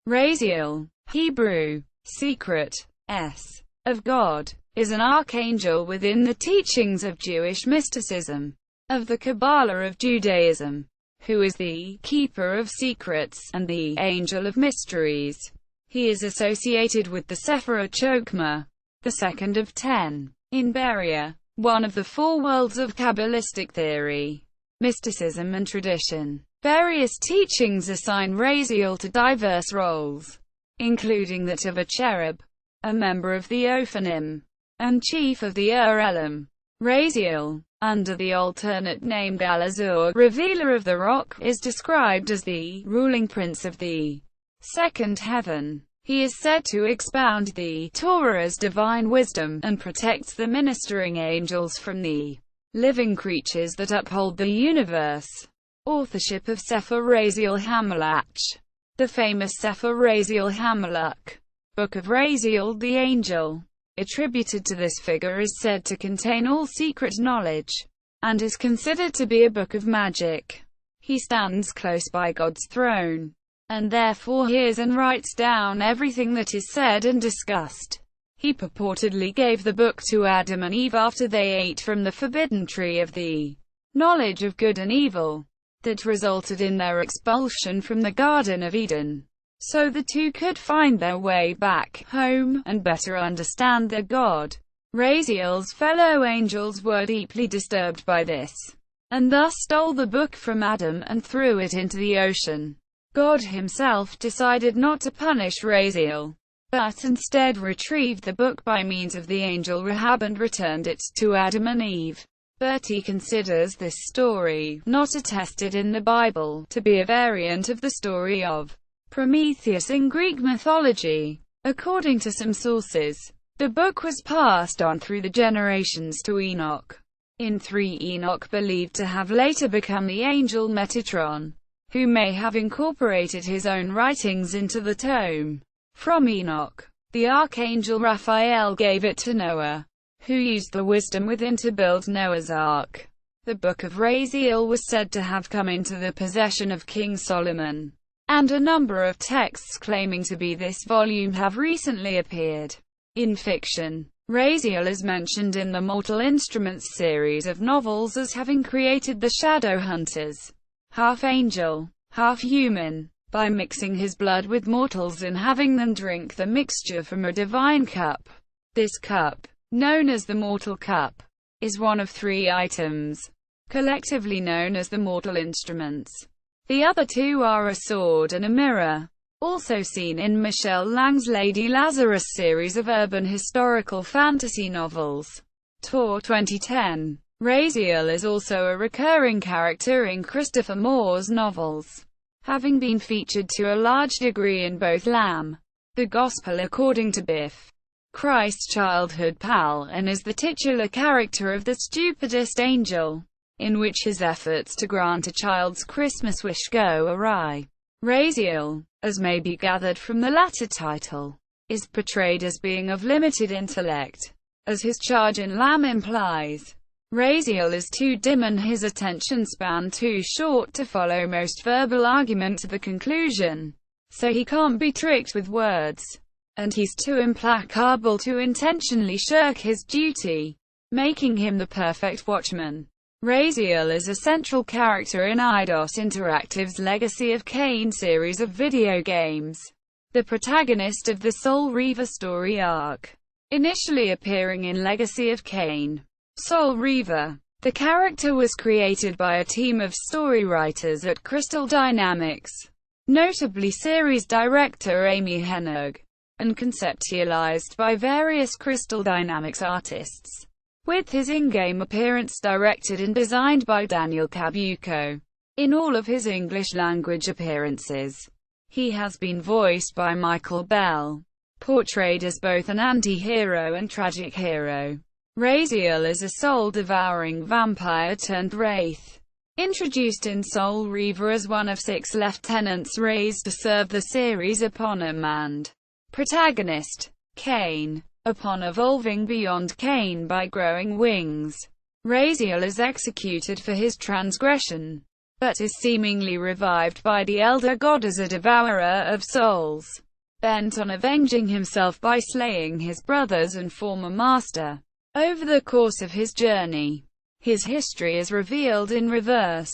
Raziel, Hebrew, secret, of God, is an archangel within the teachings of Jewish mysticism, of the Kabbalah of Judaism, who is the keeper of secrets, and the angel of mysteries. He is associated with the sephirah Chokhmah, the second of 10, in Beri'ah, one of the four worlds of Kabbalistic theory, mysticism and tradition. Various teachings assign Raziel to diverse roles, including that of a cherub, a member of the Ophanim, and chief of the Elam. Raziel, under the alternate name Al-Azur, revealer of the rock, is described as the ruling prince of the second heaven. He is said to expound the Torah as divine wisdom, and protects the ministering angels from the living creatures that uphold the universe. Authorship of Sefer Raziel Hamelach. The famous Sefer Raziel Hamelach, Book of Raziel the Angel, attributed to this figure, is said to contain all secret knowledge, and is considered to be a book of magic. He stands close by God's throne, and therefore hears and writes down everything that is said and discussed. He purportedly gave the book to Adam and Eve after they ate from the forbidden tree of the knowledge of good and evil, that resulted in their expulsion from the Garden of Eden, so the two could find their way back home, and better understand their God. Raziel's fellow angels were deeply disturbed by this, and thus stole the book from Adam and threw it into the ocean. God himself decided not to punish Raziel, but instead retrieved the book by means of the angel Rahab and returned it to Adam and Eve. Berti considers this story, not attested in the Bible, to be a variant of the story of Prometheus in Greek mythology. According to some sources, the book was passed on through the generations to Enoch. In 3, Enoch believed to have later become the angel Metatron, who may have incorporated his own writings into the tome. From Enoch, the archangel Raphael gave it to Noah, who used the wisdom within to build Noah's Ark. The Book of Raziel was said to have come into the possession of King Solomon, and a number of texts claiming to be this volume have recently appeared. In fiction, Raziel is mentioned in the Mortal Instruments series of novels as having created the Shadow Hunters, half angel, half human, by mixing his blood with mortals and having them drink the mixture from a divine cup. This cup, known as the Mortal Cup, is one of 3 items, collectively known as the Mortal Instruments. The other 2 are a sword and a mirror, also seen in Michel Lang's Lady Lazarus series of urban historical fantasy novels. Tor 2010. Raziel is also a recurring character in Christopher Moore's novels, having been featured to a large degree in both Lamb, The Gospel According to Biff, Christ's childhood pal, and is the titular character of the stupidest angel, in which his efforts to grant a child's Christmas wish go awry. Raziel, as may be gathered from the latter title, is portrayed as being of limited intellect, as his charge in Lamb implies. Raziel is too dim and his attention span too short to follow most verbal argument to the conclusion, so he can't be tricked with words, and he's too implacable to intentionally shirk his duty, making him the perfect watchman. Raziel is a central character in Eidos Interactive's Legacy of Kain series of video games, the protagonist of the Soul Reaver story arc, initially appearing in Legacy of Kain. Soul Reaver. The character was created by a team of story writers at Crystal Dynamics, notably series director Amy Hennig, and conceptualized by various Crystal Dynamics artists, with his in-game appearance directed and designed by Daniel Cabuco. In all of his English-language appearances, he has been voiced by Michael Bell, portrayed as both an anti-hero and tragic hero. Raziel is a soul-devouring vampire-turned-wraith, introduced in Soul Reaver as one of 6 lieutenants raised to serve the series' eponym and protagonist, Kain. Upon evolving beyond Kain by growing wings, Raziel is executed for his transgression. but is seemingly revived by the elder god as a devourer of souls, bent on avenging himself by slaying his brothers and former master. Over the course of his journey, his history is revealed in reverse,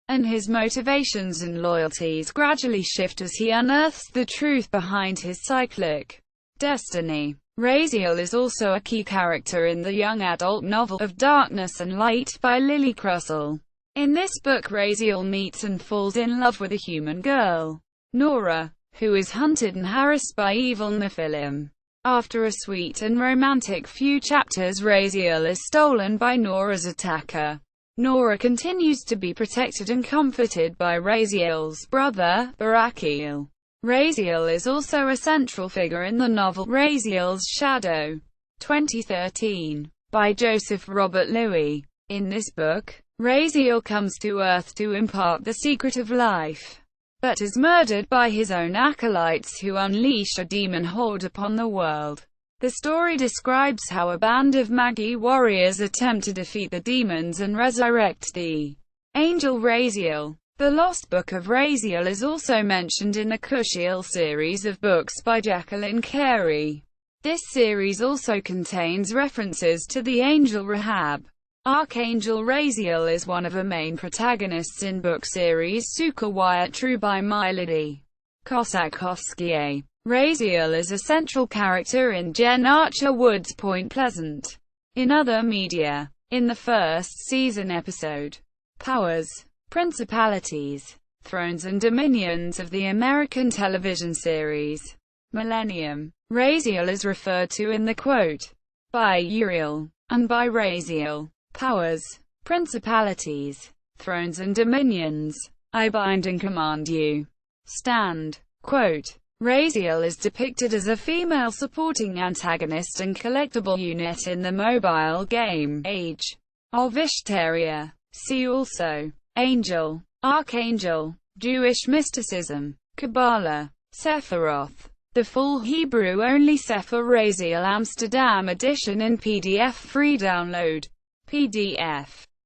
and his motivations and loyalties gradually shift as he unearths the truth behind his cyclic destiny. Raziel is also a key character in the young adult novel Of Darkness and Light by Lily Crusoe. In this book, Raziel meets and falls in love with a human girl, Nora, who is hunted and harassed by evil Nephilim. After a sweet and romantic few chapters, Raziel is stolen by Nora's attacker. Nora continues to be protected and comforted by Raziel's brother, Beri'ah. Raziel is also a central figure in the novel Raziel's Shadow, 2013, by Joseph Robert Louis. In this book, Raziel comes to Earth to impart the secret of life, but is murdered by his own acolytes who unleash a demon horde upon the world. The story describes how a band of Magi warriors attempt to defeat the demons and resurrect the angel Raziel. The Lost Book of Raziel is also mentioned in the Kushiel series of books by Jacqueline Carey. This series also contains references to the angel Rahab. Archangel Raziel is one of the main protagonists in book series Sukkah Wyatt True by Milady Kosakowski. Raziel is a central character in Jen Archer Wood's Point Pleasant. In other media, in the first season episode, Powers, Principalities, Thrones and Dominions of the American television series Millennium, Raziel is referred to in the quote, by Uriel, and by Raziel, Powers, Principalities, Thrones and Dominions, I bind and command you. Stand. Quote, Raziel is depicted as a female supporting antagonist and collectible unit in the mobile game Age of Ishtaria. See also Angel, Archangel, Jewish mysticism, Kabbalah, Sephiroth. The full Hebrew-only Sefer Raziel Amsterdam edition in PDF free download. PDF